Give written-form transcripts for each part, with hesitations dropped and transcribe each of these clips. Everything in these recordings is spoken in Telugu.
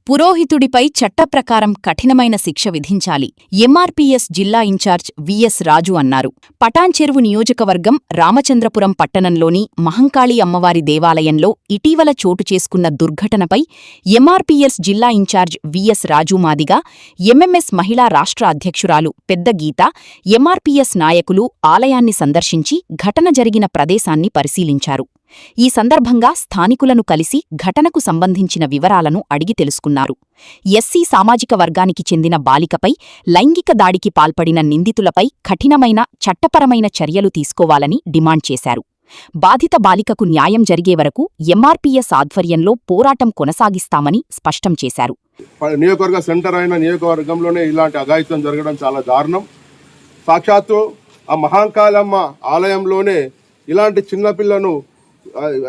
పురోహితుడిపై చట్టప్రకారం కఠినమైన శిక్ష విధించాలి. ఎంఆర్పీఎస్ జిల్లా ఇన్ఛార్జ్ విఎస్ రాజు అన్నారు. పటాన్చెరువు నియోజకవర్గం రామచంద్రపురం పట్టణంలోని మహంకాళి అమ్మవారి దేవాలయంలో ఇటీవల చోటు చేసుకున్న దుర్ఘటనపై ఎంఆర్పీఎస్ జిల్లా ఇన్ఛార్జ్ విఎస్ రాజు మాదిగా, ఎంఎంఎస్ మహిళా రాష్ట్ర అధ్యక్షురాలు పెద్ద గీత, ఎంఆర్పీఎస్ నాయకులు ఆలయాన్ని సందర్శించి ఘటన జరిగిన ప్రదేశాన్ని పరిశీలించారు. ఈ సందర్భంగా స్థానికులను కలిసి ఘటనకు సంబంధించిన వివరాలను అడిగి తెలుసుకున్నారు. ఎస్సీ సామాజిక వర్గానికి చెందిన బాలికపై లైంగిక దాడికి పాల్పడిన నిందితులపై కఠినమైన చట్టపరమైన చర్యలు తీసుకోవాలని డిమాండ్ చేశారు. బాధిత బాలికకు న్యాయం జరిగే వరకు ఎంఆర్పీఎస్ ఆధ్వర్యంలో పోరాటం కొనసాగిస్తామని స్పష్టం చేశారు. నియోజకవర్గ సెంటర్ అయిన నియోజకవర్గంలోనే ఇలాంటి అఘాయిత్యం జరగడం చాలా దారుణం. సాక్షాత్తు ఆ మహాంకాళమ్మ ఆలయంలోనే ఇలాంటి చిన్నపిల్లను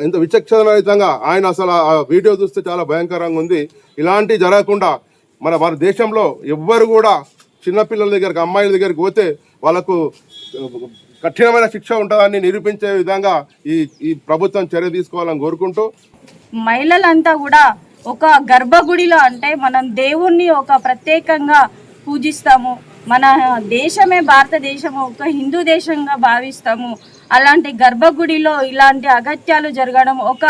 ఎంత విచక్షణరహితంగా ఆయన అసలు ఆ వీడియో చూస్తే చాలా భయంకరంగా ఉంది. ఇలాంటి జరగకుండా మన దేశంలో ఎవ్వరు కూడా చిన్నపిల్లల దగ్గరికి, అమ్మాయిల దగ్గరికి పోతే వాళ్ళకు కఠినమైన శిక్ష ఉంటుందని నిరూపించే విధంగా ఈ ప్రభుత్వం చర్య తీసుకోవాలని కోరుకుంటూ, మహిళలంతా కూడా ఒక గర్భగుడిలో, అంటే మనం దేవుణ్ణి ఒక ప్రత్యేకంగా పూజిస్తాము. మన దేశమే భారతదేశము ఒక హిందూ దేశంగా భావిస్తాము. అలాంటి గర్భగుడిలో ఇలాంటి అగత్యాలు జరగడం, ఒక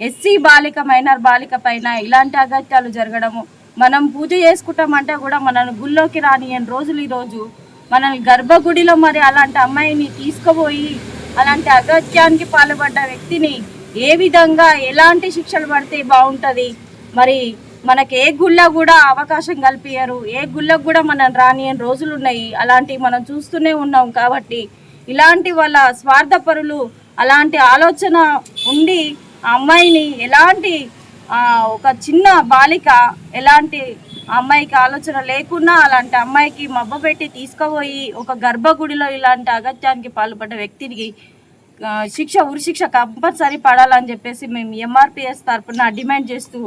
ఎస్సీ బాలిక, మైనర్ బాలిక పైన ఇలాంటి అగత్యాలు జరగడము, మనం పూజ చేసుకుంటామంటే కూడా మనల్ని గుళ్ళోకి రానియని రోజులు ఈరోజు మనల్ని గర్భగుడిలో మరి అలాంటి అమ్మాయిని తీసుకుపోయి అలాంటి అగత్యానికి పాల్పడ్డ వ్యక్తిని ఏ విధంగా ఎలాంటి శిక్షలు పడితే బాగుంటుంది? మరి మనకి ఏ గుళ్ళ కూడా అవకాశం కల్పించరు, ఏ గుళ్ళకు కూడా మనం రానియని రోజులు ఉన్నాయి. అలాంటివి మనం చూస్తూనే ఉన్నాం. కాబట్టి ఇలాంటి వాళ్ళ స్వార్థపరులు అలాంటి ఆలోచన ఉండి ఆ అమ్మాయిని ఎలాంటి ఒక చిన్న బాలిక ఎలాంటి అమ్మాయికి ఆలోచన లేకున్నా అలాంటి అమ్మాయికి మబ్బపెట్టి తీసుకుపోయి ఒక గర్భగుడిలో ఇలాంటి అగత్యానికి పాల్పడ్డ వ్యక్తికి ఉరిశిక్ష కంపల్సరీ పడాలని చెప్పేసి మేము ఎంఆర్పీఎస్ తరఫున డిమాండ్ చేస్తూ